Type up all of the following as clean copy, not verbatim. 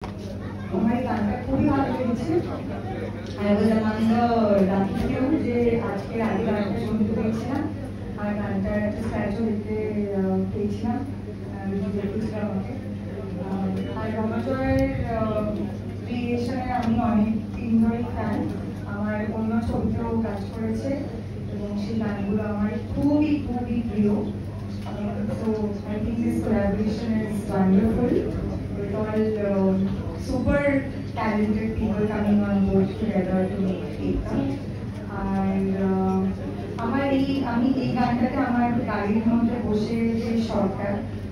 আমার এই গানটা খুবই ভালো লেগেছে। I was among the lucky few যে আজকে আগে গানটা শুনতে পেয়েছিলাম আর গানটা একটা স্ক্র্যাচও দেখতে পেয়েছিলাম, দেখেছিলাম আমাকে। আর রমাজয়ের ক্রিয়েশনে আমি অনেক দিন ধরেই ফ্যান। আমার অন্য ছবিতেও কাজ করেছে এবং সেই গানগুলো আমার খুবই খুবই প্রিয়। So I think this collaboration is wonderful with all super talented people coming on board together to make Ekta. And আমি এই গানটাতে আমার গাড়ির মধ্যে বসে যে শটটা,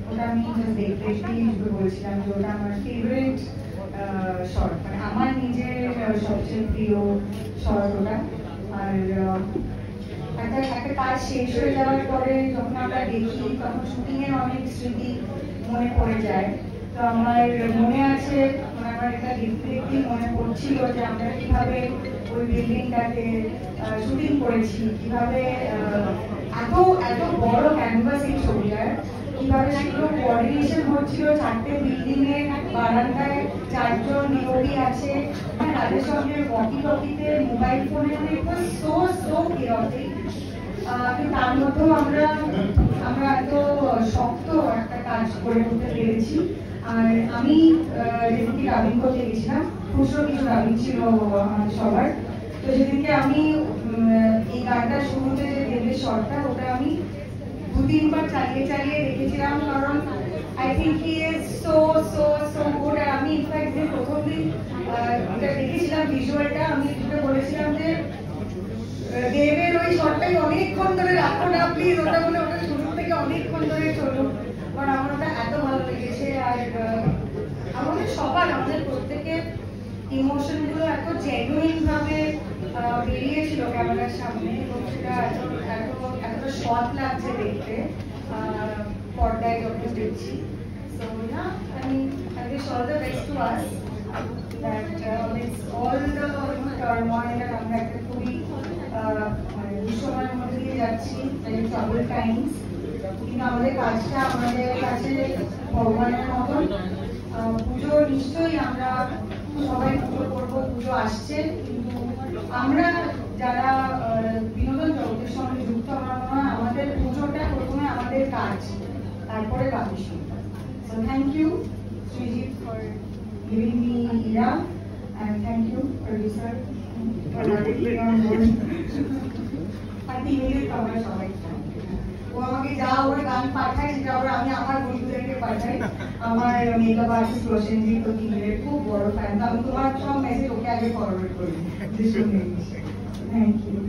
ওটা আমি দেখতে বলছিলাম যে ওটা আমার ফেভারিট শট, মানে আমার নিজের সবচেয়ে প্রিয় শট ওটা। আর একটা কাজ শেষ হয়ে যাওয়ার পরে যখন আমরা দেখি তখন শুটিং এর অনেক স্মৃতি মনে পড়ে যায়। তো আমার মনে আছে, আমার এটা দেখতে দেখতেই মনে পড়ছিল যে আমরা কিভাবে ওই বিল্ডিংটাকে শুটিং করেছি, কিভাবে এত এত বড় ক্যানভাস এই ছবিটার, কিভাবে সেগুলো কোঅর্ডিনেশন হচ্ছিল। 4টে বিল্ডিং এর বারান্দায় 4জন নিয়োগী আছে, তাদের সঙ্গে ওয়াকি টকিতে মোবাইল ফোনে, সো সো কেওটিক। তার মধ্যেও আমরা এত শক্ত একটা কাজ করে উঠতে পেরেছি। আর আমি যেদিনকে ডাবিং করতে গেছিলাম, খুচরো কিছু ডাবিং ছিল আমাদের সবার, তো যেদিনকে আমি এই গানটা শুরুতে যে দেবের শটটা, ওটা আমি 2-3 বার চালিয়ে চালিয়ে দেখেছিলাম, কারণ I think he is so so so good. আর আমি ইনফ্যাক্ট যে প্রথম দিন এটা দেখেছিলাম ভিজুয়ালটা, আমি যেটা বলেছিলাম যে দেবের ওই শটটাই অনেকক্ষণ ধরে রাখো না প্লিজ, ওটা বলে ওটা শুরু থেকে অনেকক্ষণ ধরে চলুক, কারণ আমার ওটা এত ভালো লেগেছে। আর আমাদের প্রত্যেকের ইমোশন গুলো এত জেনুইন ভাবে বেরিয়েছিল ক্যামেরার সামনে, এবং সেটা এতটা সৎ লাগছে দেখতে পর্দায় যখন দেখছি। So yeah, I mean, I wish all the best to us that with all the turmoil and আমরা একটা খুবই দুঃসময়ের মধ্যে দিয়ে যাচ্ছি, troubled times, কিন্তু আমাদের কাজটা আমাদের কাছে ভগবানের মতন। পুজো নিশ্চয়ই আমরা সবাই পুজো করবো, পুজো আসছে, কিন্তু আমরা যারা বিনোদন জগতের সঙ্গে যুক্ত, আমার মনে হয় আমাদের পুজোটা প্রথমে আমাদের কাজ, তারপরে বাকি সব। So thank you Srijit for giving me Ira, and thank you producer for letting me on board. আর টিমের সবাই ও আমাকে যা ওর গান পাঠায় সেটা আবার আমি আমার বন্ধুদেরকে পাঠাই। আমার মেকআপ আর্টিস্ট রোশনজিৎ তো টিমের খুব বড় ফ্যান, আমি তোমার সব মেসেজ ওকে আগে ফরওয়ার্ড করি। Thank you.